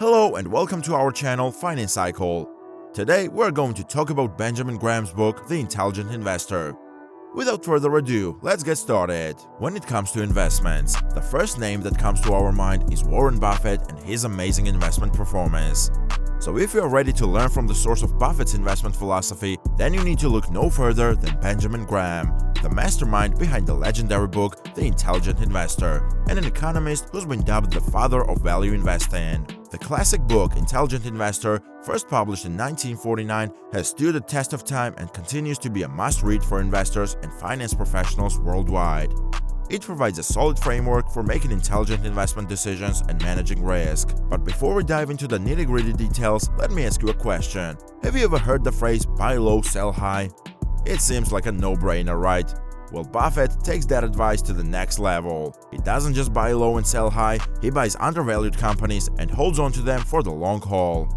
Hello and welcome to our channel Financycle. Today we're going to talk about Benjamin Graham's book, The Intelligent Investor. Without further ado, let's get started. When it comes to investments, the first name that comes to our mind is Warren Buffett and his amazing investment performance. So if you are ready to learn from the source of Buffett's investment philosophy, then you need to look no further than Benjamin Graham, the mastermind behind the legendary book The Intelligent Investor, and an economist who's been dubbed the father of value investing. The classic book Intelligent Investor, first published in 1949, has stood the test of time and continues to be a must-read for investors and finance professionals worldwide. It provides a solid framework for making intelligent investment decisions and managing risk. But before we dive into the nitty-gritty details, let me ask you a question. Have you ever heard the phrase buy low, sell high? It seems like a no-brainer, right? Well, Buffett takes that advice to the next level. He doesn't just buy low and sell high, he buys undervalued companies and holds on to them for the long haul.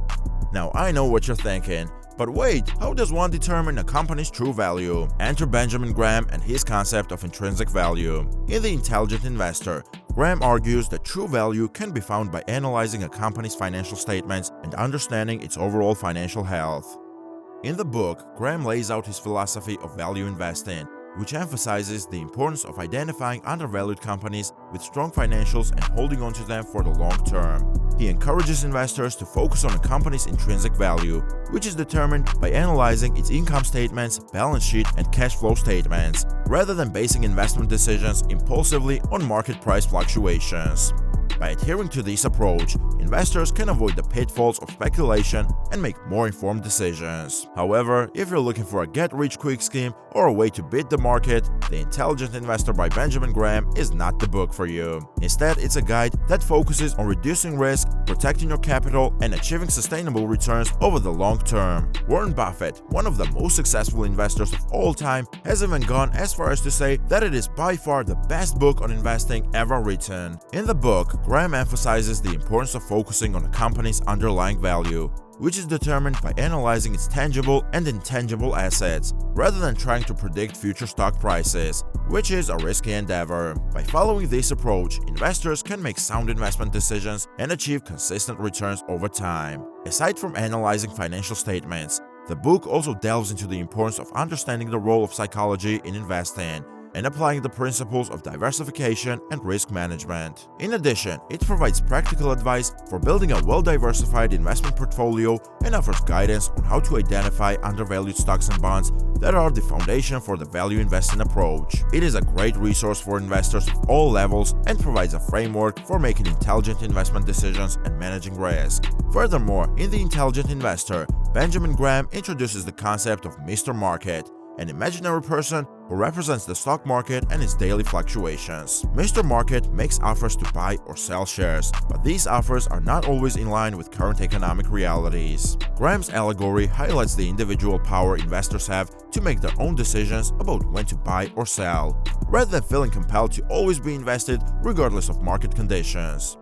Now, I know what you're thinking. But wait, how does one determine a company's true value? Enter Benjamin Graham and his concept of intrinsic value. In The Intelligent Investor, Graham argues that true value can be found by analyzing a company's financial statements and understanding its overall financial health. In the book, Graham lays out his philosophy of value investing, which emphasizes the importance of identifying undervalued companies with strong financials and holding on to them for the long term. He encourages investors to focus on a company's intrinsic value, which is determined by analyzing its income statements, balance sheet, and cash flow statements, rather than basing investment decisions impulsively on market price fluctuations. By adhering to this approach, investors can avoid the pitfalls of speculation and make more informed decisions. However, if you're looking for a get-rich-quick scheme or a way to beat the market, The Intelligent Investor by Benjamin Graham is not the book for you. Instead, it's a guide that focuses on reducing risk, protecting your capital, and achieving sustainable returns over the long term. Warren Buffett, one of the most successful investors of all time, has even gone as far as to say that it is by far the best book on investing ever written. In the book, Graham emphasizes the importance of focusing on a company's underlying value, which is determined by analyzing its tangible and intangible assets, rather than trying to predict future stock prices, which is a risky endeavor. By following this approach, investors can make sound investment decisions and achieve consistent returns over time. Aside from analyzing financial statements, the book also delves into the importance of understanding the role of psychology in investing and applying the principles of diversification and risk management. In addition, it provides practical advice for building a well-diversified investment portfolio and offers guidance on how to identify undervalued stocks and bonds that are the foundation for the value investing approach. It is a great resource for investors of all levels and provides a framework for making intelligent investment decisions and managing risk. Furthermore, in The Intelligent Investor, Benjamin Graham introduces the concept of Mr. Market, an imaginary person who represents the stock market and its daily fluctuations. Mr. Market makes offers to buy or sell shares, but these offers are not always in line with current economic realities. Graham's allegory highlights the individual power investors have to make their own decisions about when to buy or sell, rather than feeling compelled to always be invested regardless of market conditions.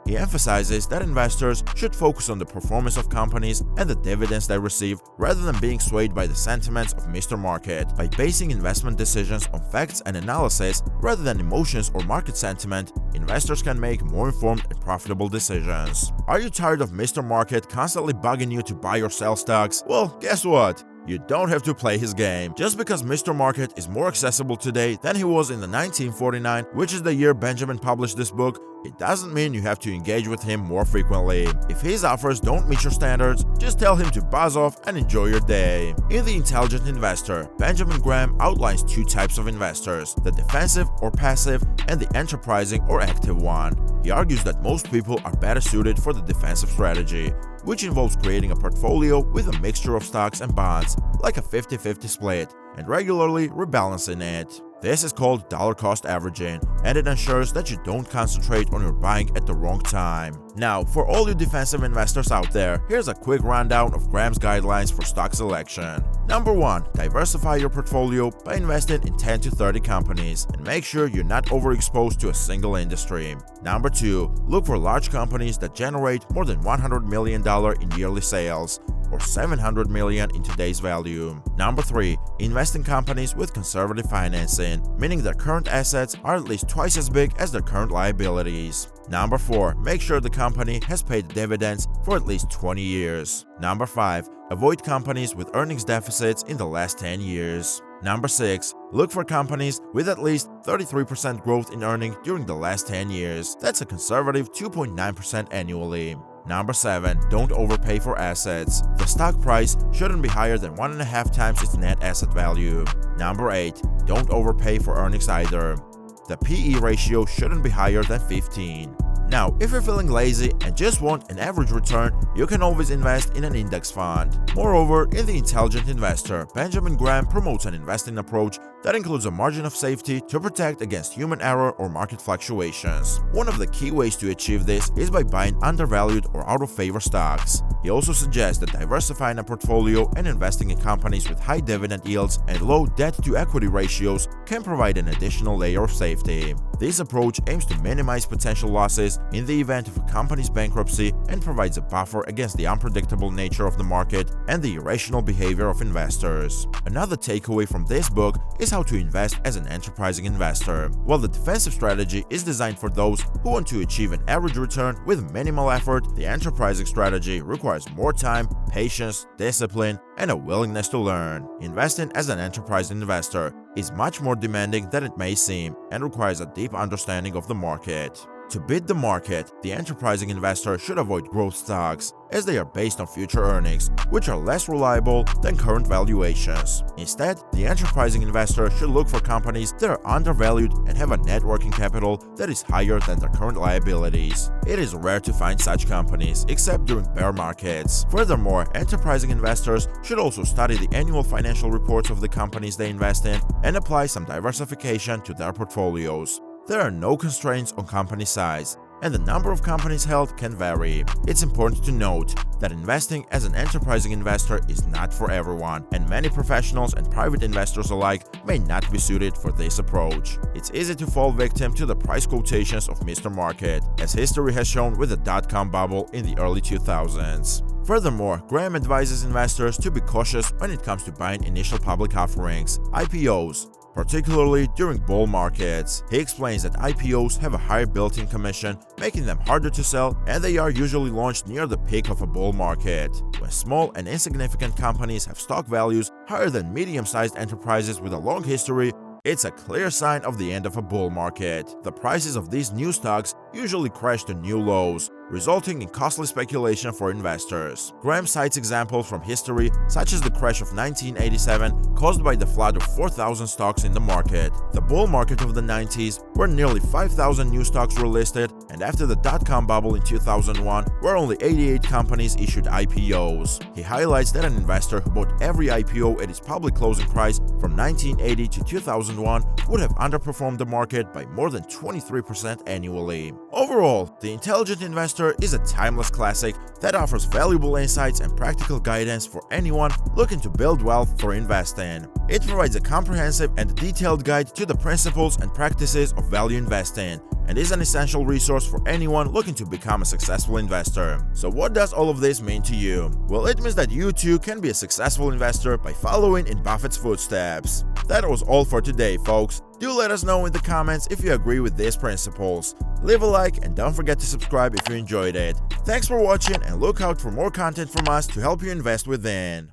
He emphasizes that investors should focus on the performance of companies and the dividends they receive rather than being swayed by the sentiments of Mr. Market. By basing investment decisions on facts and analysis rather than emotions or market sentiment, investors can make more informed and profitable decisions. Are you tired of Mr. Market constantly bugging you to buy or sell stocks? Well, guess what? You don't have to play his game. Just because Mr. Market is more accessible today than he was in the 1949, which is the year Benjamin published this book, it doesn't mean you have to engage with him more frequently. If his offers don't meet your standards, just tell him to buzz off and enjoy your day. In The Intelligent Investor, Benjamin Graham outlines two types of investors, the defensive or passive and the enterprising or active one. He argues that most people are better suited for the defensive strategy, which involves creating a portfolio with a mixture of stocks and bonds, like a 50-50 split, and regularly rebalancing it. This is called dollar-cost averaging, and it ensures that you don't concentrate on your buying at the wrong time. Now, for all you defensive investors out there, here's a quick rundown of Graham's guidelines for stock selection. Number 1. Diversify your portfolio by investing in 10 to 30 companies, and make sure you're not overexposed to a single industry. Number 2. Look for large companies that generate more than $100 million in yearly sales. or 700 million in today's value. Number 3. Invest in companies with conservative financing, meaning their current assets are at least twice as big as their current liabilities. Number 4. Make sure the company has paid dividends for at least 20 years. Number 5. Avoid companies with earnings deficits in the last 10 years. Number 6. Look for companies with at least 33% growth in earnings during the last 10 years. That's a conservative 2.9% annually. Number 7. Don't overpay for assets. The stock price shouldn't be higher than 1.5 times its net asset value. Number 8. Don't overpay for earnings either. The PE ratio shouldn't be higher than 15. Now, if you're feeling lazy and just want an average return, you can always invest in an index fund. Moreover, in The Intelligent Investor, Benjamin Graham promotes an investing approach that includes a margin of safety to protect against human error or market fluctuations. One of the key ways to achieve this is by buying undervalued or out-of-favor stocks. He also suggests that diversifying a portfolio and investing in companies with high dividend yields and low debt-to-equity ratios can provide an additional layer of safety. This approach aims to minimize potential losses in the event of a company's bankruptcy and provides a buffer against the unpredictable nature of the market and the irrational behavior of investors. Another takeaway from this book is how to invest as an enterprising investor. While the defensive strategy is designed for those who want to achieve an average return with minimal effort, the enterprising strategy requires more time, patience, discipline, and a willingness to learn. Investing as an enterprising investor is much more demanding than it may seem and requires a deep understanding of the market. To beat the market, the enterprising investor should avoid growth stocks, as they are based on future earnings, which are less reliable than current valuations. Instead, the enterprising investor should look for companies that are undervalued and have a net working capital that is higher than their current liabilities. It is rare to find such companies, except during bear markets. Furthermore, enterprising investors should also study the annual financial reports of the companies they invest in and apply some diversification to their portfolios. There are no constraints on company size, and the number of companies held can vary. It's important to note that investing as an enterprising investor is not for everyone, and many professionals and private investors alike may not be suited for this approach. It's easy to fall victim to the price quotations of Mr. Market, as history has shown with the dot-com bubble in the early 2000s. Furthermore, Graham advises investors to be cautious when it comes to buying initial public offerings, IPOs, particularly during bull markets. He explains that IPOs have a higher built-in commission, making them harder to sell, and they are usually launched near the peak of a bull market. When small and insignificant companies have stock values higher than medium-sized enterprises with a long history, it's a clear sign of the end of a bull market. The prices of these new stocks usually crash to new lows, resulting in costly speculation for investors. Graham cites examples from history, such as the crash of 1987 caused by the flood of 4,000 stocks in the market, the bull market of the 90s, where nearly 5,000 new stocks were listed, and after the dot-com bubble in 2001, where only 88 companies issued IPOs. He highlights that an investor who bought every IPO at its public closing price from 1980 to 2001 would have underperformed the market by more than 23% annually. Overall, The Intelligent Investor is a timeless classic that offers valuable insights and practical guidance for anyone looking to build wealth for investing. It provides a comprehensive and detailed guide to the principles and practices of value investing, and is an essential resource for anyone looking to become a successful investor. So what does all of this mean to you? Well, it means that you too can be a successful investor by following in Buffett's footsteps. That was all for today, folks. Do let us know in the comments if you agree with these principles. Leave a like and don't forget to subscribe if you enjoyed it. Thanks for watching, and look out for more content from us to help you invest within.